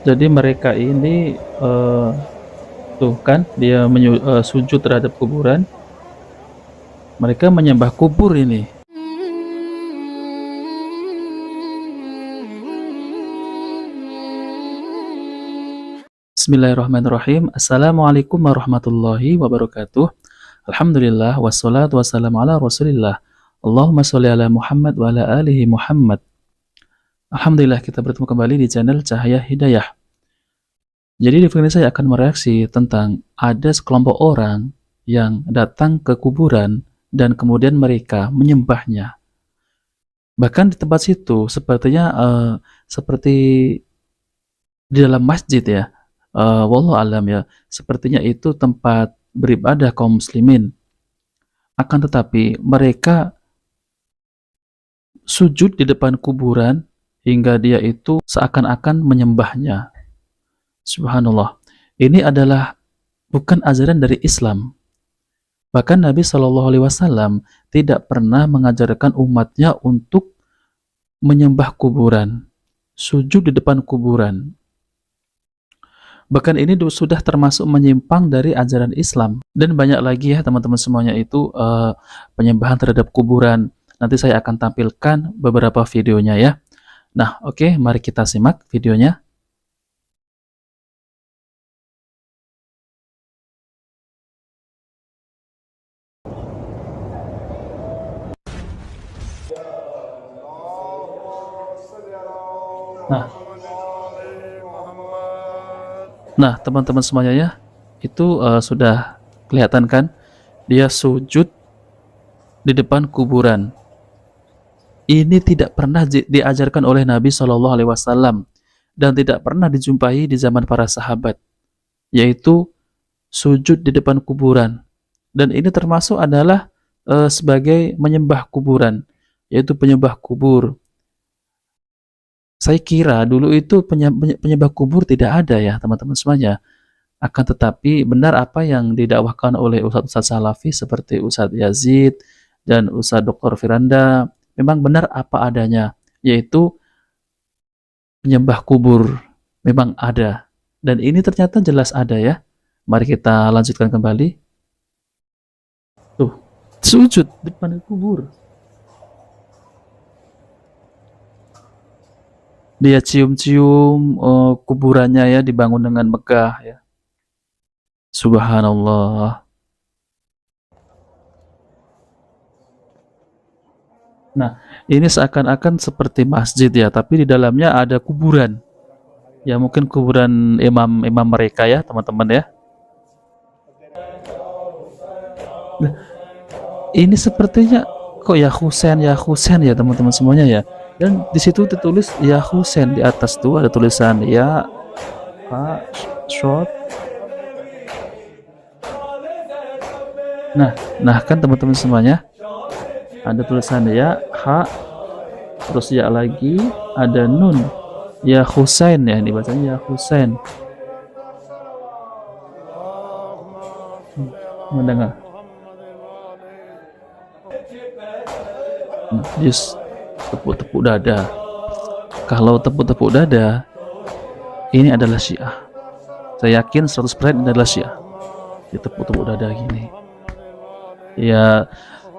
Jadi mereka ini tuh kan dia sujud terhadap kuburan, mereka menyembah kubur ini. Bismillahirrahmanirrahim. Assalamualaikum warahmatullahi wabarakatuh. Alhamdulillah wassalatu wassalamu ala Rasulillah. Allahumma sholli ala Muhammad wa ala alihi Muhammad. Alhamdulillah kita bertemu kembali di channel Cahaya Hidayah. Jadi di video ini saya akan mereaksi tentang ada sekelompok orang yang datang ke kuburan dan kemudian mereka menyembahnya. Bahkan di tempat situ sepertinya seperti di dalam masjid ya. Wallahu alam ya, sepertinya itu tempat beribadah kaum muslimin. Akan tetapi mereka sujud di depan kuburan hingga dia itu seakan-akan menyembahnya. Subhanallah. Ini adalah bukan ajaran dari Islam. Bahkan Nabi Shallallahu Alaihi Wasallam tidak pernah mengajarkan umatnya untuk menyembah kuburan, sujud di depan kuburan. Bahkan ini sudah termasuk menyimpang dari ajaran Islam. Dan banyak lagi ya teman-teman semuanya itu penyembahan terhadap kuburan. Nanti saya akan tampilkan beberapa videonya ya. Nah oke, mari kita simak videonya. Nah teman-teman semuanya ya, itu sudah kelihatan kan, dia sujud di depan kuburan. Ini tidak pernah diajarkan oleh Nabi Shallallahu Alaihi Wasallam dan tidak pernah dijumpai di zaman para sahabat, yaitu sujud di depan kuburan. Dan ini termasuk adalah sebagai menyembah kuburan, yaitu penyembah kubur. Saya kira dulu itu penyembah kubur tidak ada ya teman-teman semuanya. Akan tetapi benar apa yang didakwahkan oleh Ustadz Salafi seperti Ustadz Yazid dan Ustadz Dr. Firanda, memang benar apa adanya, yaitu penyembah kubur memang ada. Dan ini ternyata jelas ada ya. Mari kita lanjutkan kembali. Tuh, sujud di depan kubur. Dia cium-cium kuburannya ya, dibangun dengan megah ya. Subhanallah. Nah, ini seakan-akan seperti masjid ya, tapi di dalamnya ada kuburan. Ya mungkin kuburan imam-imam mereka ya, teman-teman ya. Nah, ini sepertinya kok ya Husain ya teman-teman semuanya ya. Dan di situ tertulis ya Husain, di atas tuh ada tulisan ya Pak short. Nah kan teman-teman semuanya, ada tulisan ya ha, terus ya lagi ada nun, ya Husain ya, dibacanya ya Husain. Mendengar? Nah, just tepuk-tepuk dada. Kalau tepuk-tepuk dada, ini adalah Syiah. Saya yakin 100% ini adalah Syiah. Dia tepuk-tepuk dada gini. Ya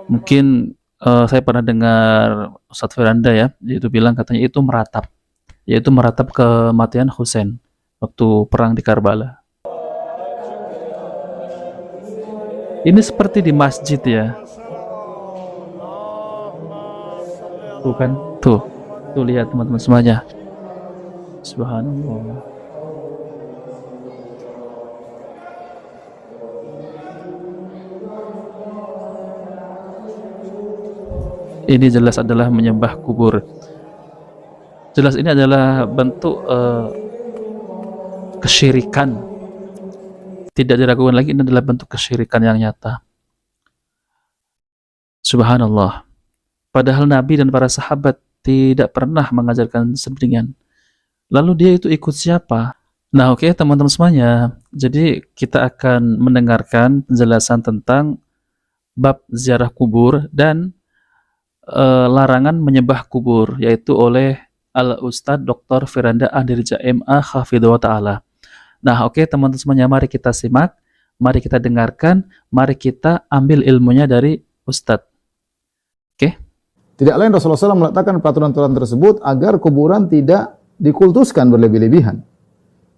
mungkin saya pernah dengar Ustadz Firanda ya, yaitu bilang katanya itu meratap, yaitu meratap kematian Husain waktu perang di Karbala. Ini seperti di masjid ya. Tuh kan, tuh lihat teman-teman semuanya. Subhanallah. Ini jelas adalah menyembah kubur. Jelas ini adalah bentuk kesyirikan. Tidak diragukan lagi, ini adalah bentuk kesyirikan yang nyata. Subhanallah. Padahal Nabi dan para sahabat tidak pernah mengajarkan sedemikian. Lalu dia itu ikut siapa? Nah oke teman-teman semuanya, jadi kita akan mendengarkan penjelasan tentang bab ziarah kubur dan larangan menyembah kubur, yaitu oleh Al-Ustadz Dr. Firanda Andirja MA Hafidhullah Ta'ala. Nah, oke teman-teman semuanya, mari kita simak, mari kita dengarkan, mari kita ambil ilmunya dari Ustadz. Oke? Tidak lain Rasulullah SAW meletakkan peraturan-peraturan tersebut agar kuburan tidak dikultuskan berlebih-lebihan.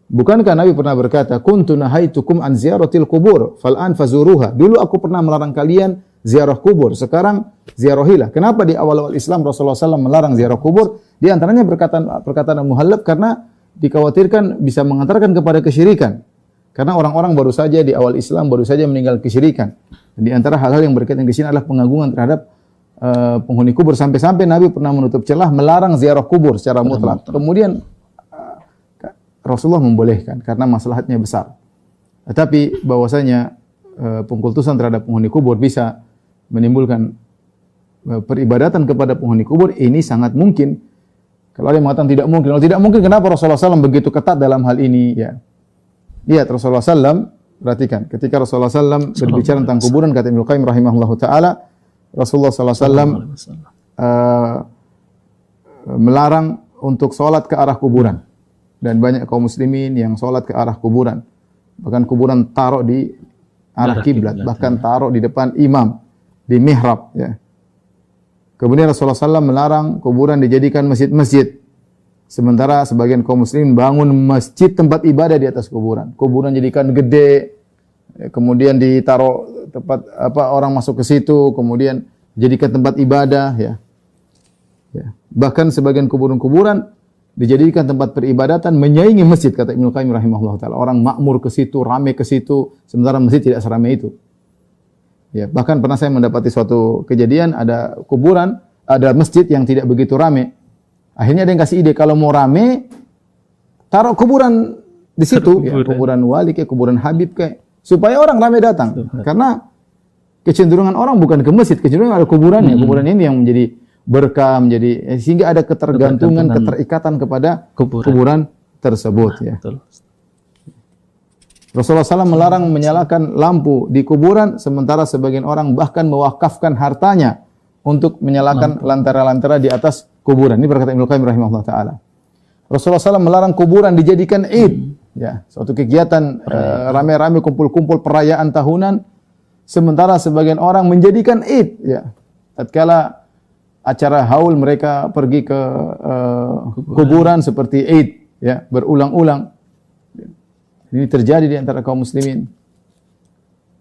Bukankah Nabi pernah berkata, "Kuntu nahaitukum an ziyaratil kubur, fal'an fazuruha." Dulu aku pernah melarang kalian ziarah kubur, sekarang ziarahilah. Kenapa di awal-awal Islam Rasulullah SAW melarang ziarah kubur? Di antaranya perkataan Muhallab karena dikhawatirkan bisa mengantarkan kepada kesyirikan. Karena orang-orang baru saja di awal Islam baru saja meninggal kesyirikan. Di antara hal-hal yang berkaitan di sini adalah pengagungan terhadap penghuni kubur, sampai-sampai Nabi pernah menutup celah melarang ziarah kubur secara mutlak. Kemudian Rasulullah membolehkan karena maslahatnya besar. Tetapi bahwasanya pengkultusan terhadap penghuni kubur bisa menimbulkan peribadatan kepada penghuni kubur, ini sangat mungkin. Kalau ada yang mengatakan tidak mungkin, kalau tidak mungkin kenapa Rasulullah SAW begitu ketat dalam hal ini? Ya, lihat Rasulullah SAW, perhatikan, ketika Rasulullah SAW berbicara tentang kuburan, kata Ibnu Qayyim rahimahullahu taala, Rasulullah SAW melarang untuk sholat ke arah kuburan. Dan banyak kaum muslimin yang sholat ke arah kuburan. Bahkan kuburan taruh di arah kiblat, bahkan taruh di depan imam, di mihrab. Ya. Kemudian Rasulullah SAW melarang kuburan dijadikan masjid-masjid. Sementara sebagian kaum muslimin bangun masjid tempat ibadah di atas kuburan. Kuburan jadikan gede, kemudian ditaruh tempat orang masuk ke situ, kemudian jadikan tempat ibadah. Ya. Ya. Bahkan sebagian kuburan-kuburan dijadikan tempat peribadatan menyaingi masjid, kata Ibnu Qayyim rahimahullah taala. Orang makmur ke situ, ramai ke situ, sementara masjid tidak seramai itu. Ya, bahkan pernah saya mendapati suatu kejadian, ada kuburan, ada masjid yang tidak begitu ramai. Akhirnya ada yang kasih ide, kalau mau ramai taruh kuburan di situ, ya, kuburan wali kayak kuburan habib kayak, supaya orang ramai datang. Karena kecenderungan orang bukan ke masjid, kecenderungan ada kuburannya. Kuburan ini yang menjadi berkah, menjadi sehingga ada ketergantungan, keterikatan kepada kuburan tersebut. Ya. Rasulullah SAW melarang menyalakan lampu di kuburan, sementara sebagian orang bahkan mewakafkan hartanya untuk menyalakan lantara-lantara di atas kuburan. Ini berkata Ibnu Qayyim rahimahullah taala. Rasulullah SAW melarang kuburan dijadikan id, ya, suatu kegiatan ramai-ramai kumpul-kumpul perayaan tahunan, sementara sebagian orang menjadikan id, ya. Tatkala acara haul mereka pergi ke kuburan seperti id, ya, berulang-ulang. Ini terjadi di antara kaum muslimin.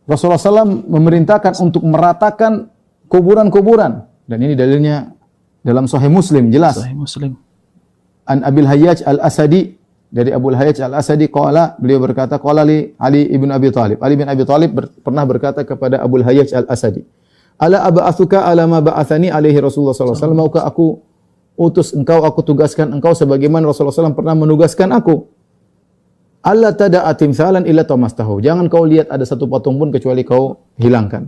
Rasulullah SAW memerintahkan untuk meratakan kuburan-kuburan, dan ini dalilnya dalam Sahih Muslim, jelas. Sahih Muslim. An Abil Hayyaj Al-Asadi, dari Abu Hayyaj Al-Asadi qala, beliau berkata, qala li Ali ibn Abi Thalib. Ali bin Abi Thalib pernah berkata kepada Abu Hayyaj Al-Asadi, "Ala aba'athuka ala ma ba'athani alaihi Rasulullah sallallahu alaihi wasallam?" Maukah aku utus engkau, aku tugaskan engkau sebagaimana Rasulullah SAW pernah menugaskan aku? Allah tada'a timsalan illa tamastahu. Jangan kau lihat ada satu patung pun kecuali kau hilangkan.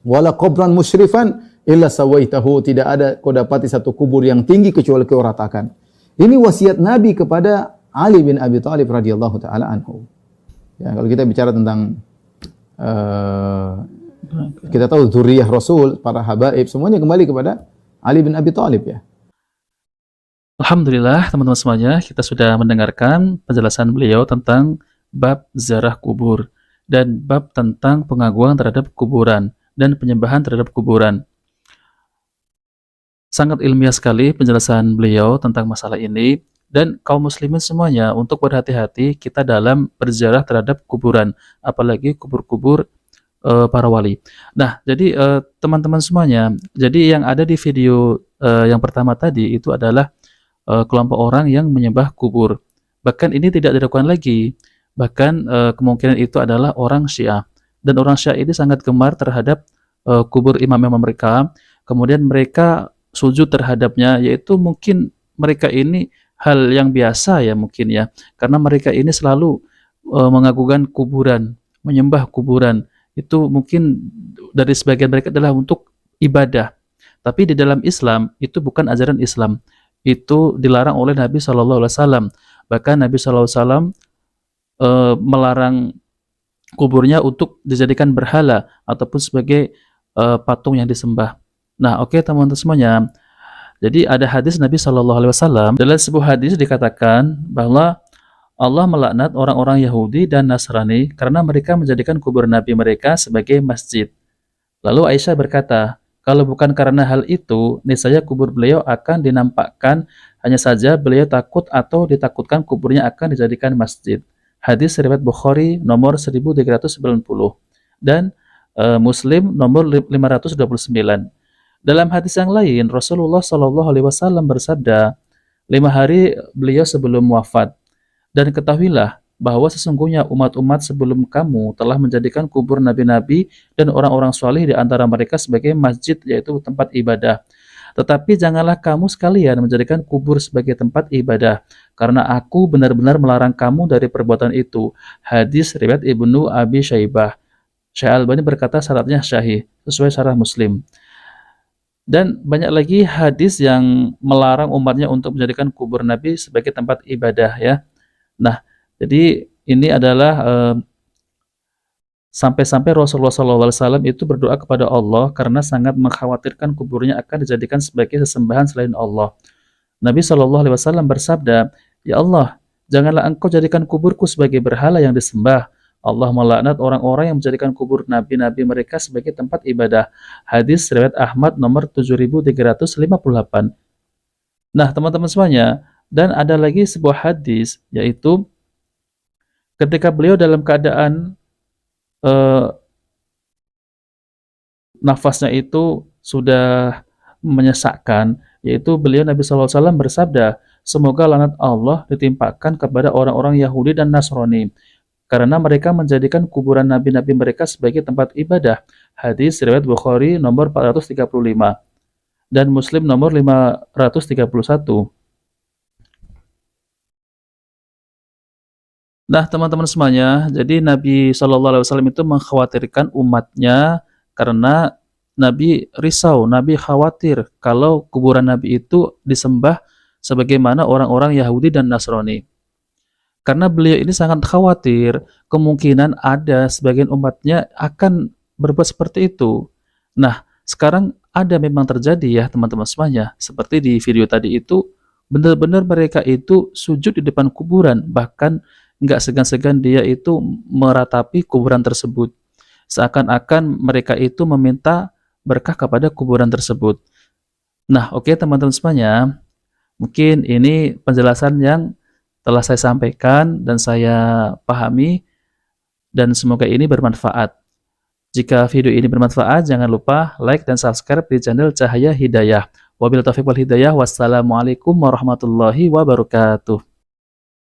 Wala qabran musyrifan illa sawaitahu. Tidak ada kau dapati satu kubur yang tinggi kecuali kau ratakan. Ini wasiat Nabi kepada Ali bin Abi Thalib radhiyallahu taala anhu. Ya, kalau kita bicara tentang kita tahu zuriyah Rasul, para habaib, semuanya kembali kepada Ali bin Abi Thalib, ya. Alhamdulillah teman-teman semuanya, kita sudah mendengarkan penjelasan beliau tentang bab ziarah kubur dan bab tentang pengagungan terhadap kuburan dan penyembahan terhadap kuburan. Sangat ilmiah sekali penjelasan beliau tentang masalah ini, dan kaum muslimin semuanya untuk berhati-hati kita dalam berziarah terhadap kuburan, apalagi kubur-kubur para wali. Nah, jadi teman-teman semuanya, jadi yang ada di video yang pertama tadi itu adalah kelompok orang yang menyembah kubur. Bahkan ini tidak diragukan lagi. Bahkan kemungkinan itu adalah orang Syiah. Dan orang Syiah ini sangat gemar terhadap kubur imam-imam mereka. Kemudian mereka sujud terhadapnya, yaitu mungkin mereka ini hal yang biasa ya mungkin ya. Karena mereka ini selalu mengagungkan kuburan, menyembah kuburan. Itu mungkin dari sebagian mereka adalah untuk ibadah. Tapi di dalam Islam itu bukan ajaran Islam. Itu dilarang oleh Nabi SAW. Bahkan Nabi SAW melarang kuburnya untuk dijadikan berhala ataupun sebagai patung yang disembah. Nah, oke teman-teman semuanya. Jadi ada hadis Nabi Shallallahu Alaihi Wasallam, dalam sebuah hadis dikatakan bahwa Allah melaknat orang-orang Yahudi dan Nasrani karena mereka menjadikan kubur Nabi mereka sebagai masjid. Lalu Aisyah berkata, kalau bukan karena hal itu, niscaya kubur beliau akan dinampakkan, hanya saja beliau takut atau ditakutkan kuburnya akan dijadikan masjid. Hadis riwayat Bukhari nomor 1390 dan Muslim nomor 529. Dalam hadis yang lain, Rasulullah Shallallahu Alaihi Wasallam bersabda, 5 hari beliau sebelum wafat, dan ketahuilah bahwa sesungguhnya umat-umat sebelum kamu telah menjadikan kubur nabi-nabi dan orang-orang saleh di antara mereka sebagai masjid, yaitu tempat ibadah. Tetapi janganlah kamu sekalian menjadikan kubur sebagai tempat ibadah, karena aku benar-benar melarang kamu dari perbuatan itu. Hadis riwayat Ibnu Abi Syaibah. Syekh Albani berkata syaratnya sahih, sesuai syarah Muslim. Dan banyak lagi hadis yang melarang umatnya untuk menjadikan kubur Nabi sebagai tempat ibadah, ya. Nah, jadi ini adalah sampai-sampai Rasulullah SAW itu berdoa kepada Allah karena sangat mengkhawatirkan kuburnya akan dijadikan sebagai sesembahan selain Allah. Nabi SAW bersabda, "Ya Allah, janganlah engkau jadikan kuburku sebagai berhala yang disembah." Allah melaknat orang-orang yang menjadikan kubur nabi-nabi mereka sebagai tempat ibadah. Hadis riwayat Ahmad nomor 7358. Nah, teman-teman semuanya, dan ada lagi sebuah hadis, yaitu ketika beliau dalam keadaan nafasnya itu sudah menyesakkan, yaitu beliau Nabi SAW bersabda, semoga laknat Allah ditimpakan kepada orang-orang Yahudi dan Nasrani, karena mereka menjadikan kuburan nabi-nabi mereka sebagai tempat ibadah. Hadis riwayat Bukhari nomor 435 dan Muslim nomor 531. Nah, teman-teman semuanya, jadi Nabi SAW itu mengkhawatirkan umatnya karena Nabi risau, Nabi khawatir kalau kuburan Nabi itu disembah sebagaimana orang-orang Yahudi dan Nasrani. Karena beliau ini sangat khawatir, kemungkinan ada sebagian umatnya akan berbuat seperti itu. Nah, sekarang ada memang terjadi ya teman-teman semuanya. Seperti di video tadi itu, benar-benar mereka itu sujud di depan kuburan, bahkan nggak segan-segan dia itu meratapi kuburan tersebut. Seakan-akan mereka itu meminta berkah kepada kuburan tersebut. Nah, oke teman-teman semuanya, mungkin ini penjelasan yang telah saya sampaikan dan saya pahami, dan semoga ini bermanfaat. Jika video ini bermanfaat, jangan lupa like dan subscribe di channel Cahaya Hidayah. Wabillahi taufiq wal hidayah. Wassalamualaikum warahmatullahi wabarakatuh.